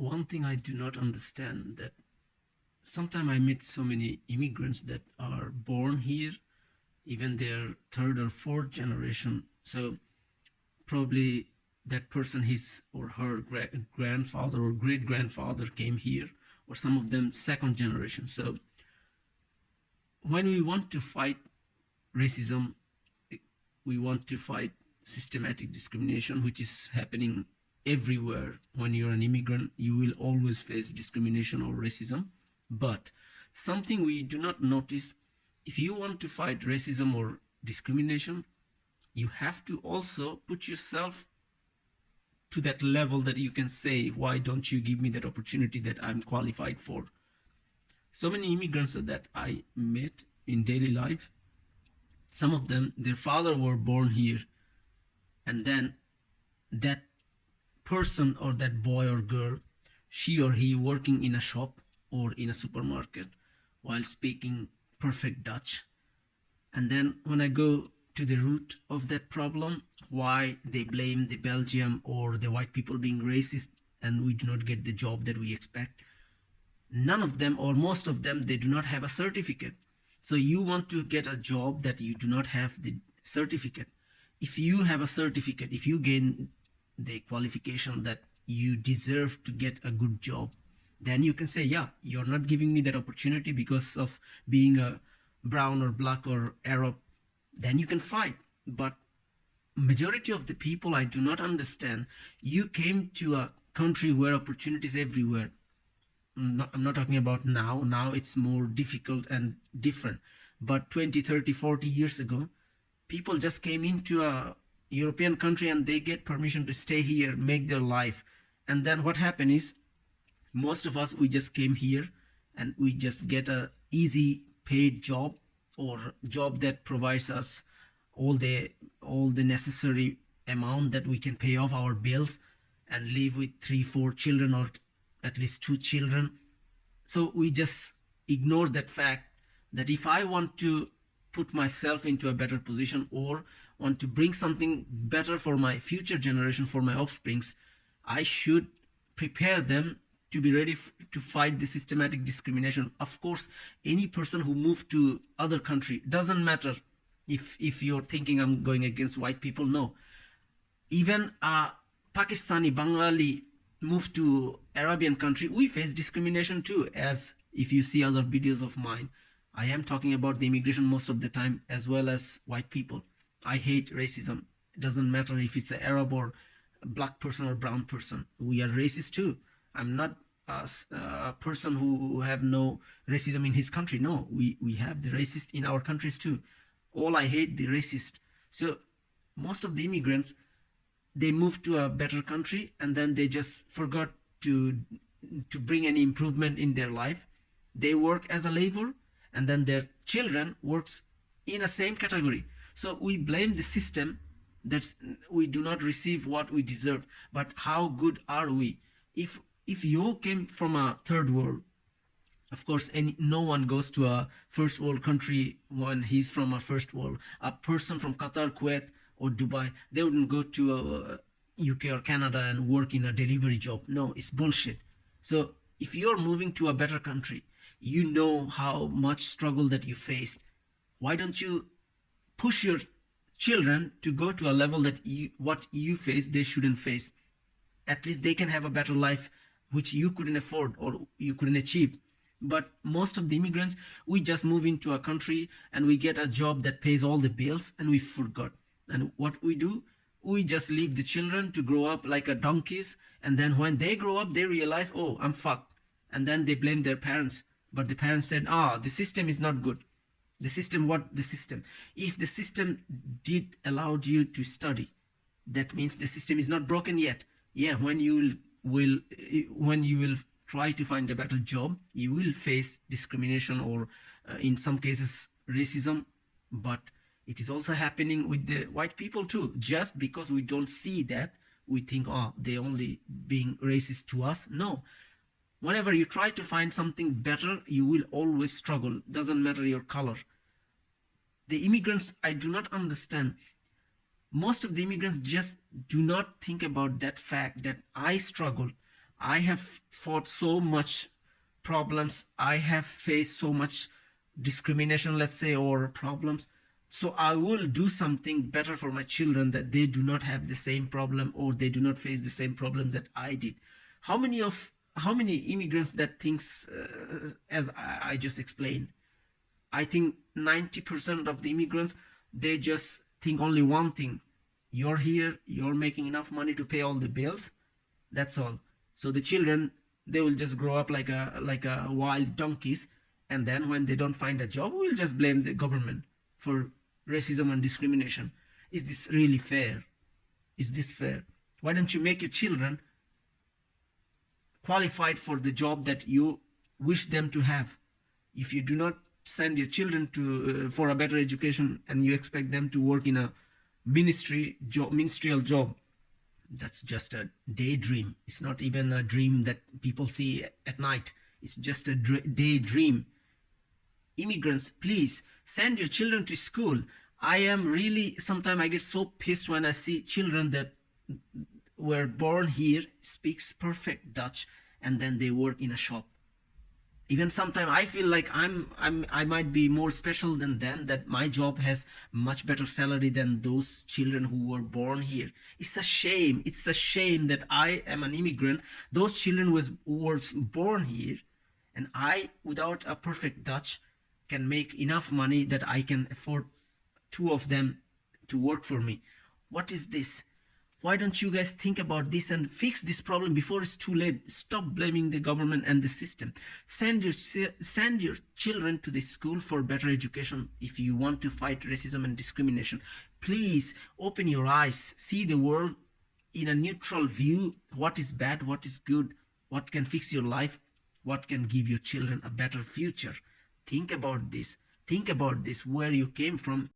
one thing I do not understand, that sometimes I meet so many immigrants that are born here, even their third or fourth generation. So probably that person, his or her grandfather or great grandfather came here, or some of them second generation. So when we want to fight racism, we want to fight systematic discrimination, which is happening everywhere. When you're an immigrant, you will always face discrimination or racism. But something we do not notice, if you want to fight racism or discrimination, you have to also put yourself to that level that you can say, why don't you give me that opportunity that I'm qualified for? So many immigrants that I met in daily life, some of them, their father were born here, and then that person or that boy or girl, she or he working in a shop or in a supermarket while speaking perfect Dutch. And then when I go to the root of that problem, why they blame the Belgium or the white people being racist and we do not get the job that we expect, none of them or most of them, they do not have a certificate. So you want to get a job that you do not have the certificate. If you have a certificate, if you gain the qualification that you deserve to get a good job, then you can say, yeah, you're not giving me that opportunity because of being a brown or black or Arab. Then you can fight. But majority of the people, I do not understand. You came to a country where opportunities everywhere. I'm not talking about now. Now it's more difficult and different. But 20, 30, 40 years ago, people just came into a European country and they get permission to stay here, make their life. And then what happened is, most of us, we just came here and we just get a easy paid job or job that provides us all the necessary amount that we can pay off our bills and live with 3-4 children or at least 2 children. So we just ignore that fact that if I want to put myself into a better position or want to bring something better for my future generation, for my offsprings, I should prepare them to be ready to fight the systematic discrimination. Of course, any person who moved to other country, doesn't matter if you're thinking I'm going against white people, no. Even a Pakistani, Bengali moved to Arabian country, we face discrimination too. As if you see other videos of mine, I am talking about the immigration most of the time, as well as white people. I hate racism. It doesn't matter if it's an Arab or a black person or brown person. We are racist too. I'm not a person who have no racism in his country. No, we have the racist in our countries too. All I hate the racist. So most of the immigrants, they moved to a better country and then they just forgot to bring any improvement in their life. They work as a labor and then their children works in the same category. So we blame the system that we do not receive what we deserve. But how good are we? If you came from a third world, of course, no one goes to a first world country when he's from a first world. A person from Qatar, Kuwait, or Dubai, they wouldn't go to UK or Canada and work in a delivery job. No, it's bullshit. So if you're moving to a better country, you know how much struggle that you faced. Why don't you push your children to go to a level that what you face, they shouldn't face? At least they can have a better life, which you couldn't afford or you couldn't achieve. But most of the immigrants, we just move into a country and we get a job that pays all the bills and we forgot. And what we do, we just leave the children to grow up like a donkeys. And then when they grow up, they realize, oh, I'm fucked. And then they blame their parents. But the parents said, the system is not good. The system, what the system? If the system did allow you to study, that means the system is not broken yet. Yeah, when you will try to find a better job, you will face discrimination or in some cases racism. But it is also happening with the white people too. Just because we don't see that, we think, they only being racist to us. No. Whenever you try to find something better, you will always struggle. Doesn't matter your color. The immigrants, I do not understand. Most of the immigrants just do not think about that fact that I struggled. I have fought so much problems. I have faced so much discrimination, let's say, or problems. So I will do something better for my children, that they do not have the same problem, or they do not face the same problem that I did. How many immigrants that thinks as I just explained? I think 90% of the immigrants, they just think only one thing. You're here, you're making enough money to pay all the bills. That's all. So the children, they will just grow up like a wild donkeys, and then when they don't find a job, we'll just blame the government for racism and discrimination. Is this really fair? Is this fair? Why don't you make your children qualified for the job that you wish them to have? If you do not send your children to for a better education, and you expect them to work in a ministerial job, that's just a daydream. It's not even a dream that people see at night. It's just a daydream. Immigrants, please send your children to school. I am really, sometimes I get so pissed when I see children that were born here, speaks perfect Dutch, and then they work in a shop. Even sometimes I feel like I might be more special than them, that my job has much better salary than those children who were born here. It's a shame. It's a shame that I am an immigrant. Those children were born here, and I, without a perfect Dutch, can make enough money that I can afford two of them to work for me. What is this? Why don't you guys think about this and fix this problem before it's too late? Stop blaming the government and the system. Send your children to the school for better education if you want to fight racism and discrimination. Please open your eyes. See the world in a neutral view. What is bad? What is good? What can fix your life? What can give your children a better future? Think about this. Think about this, where you came from.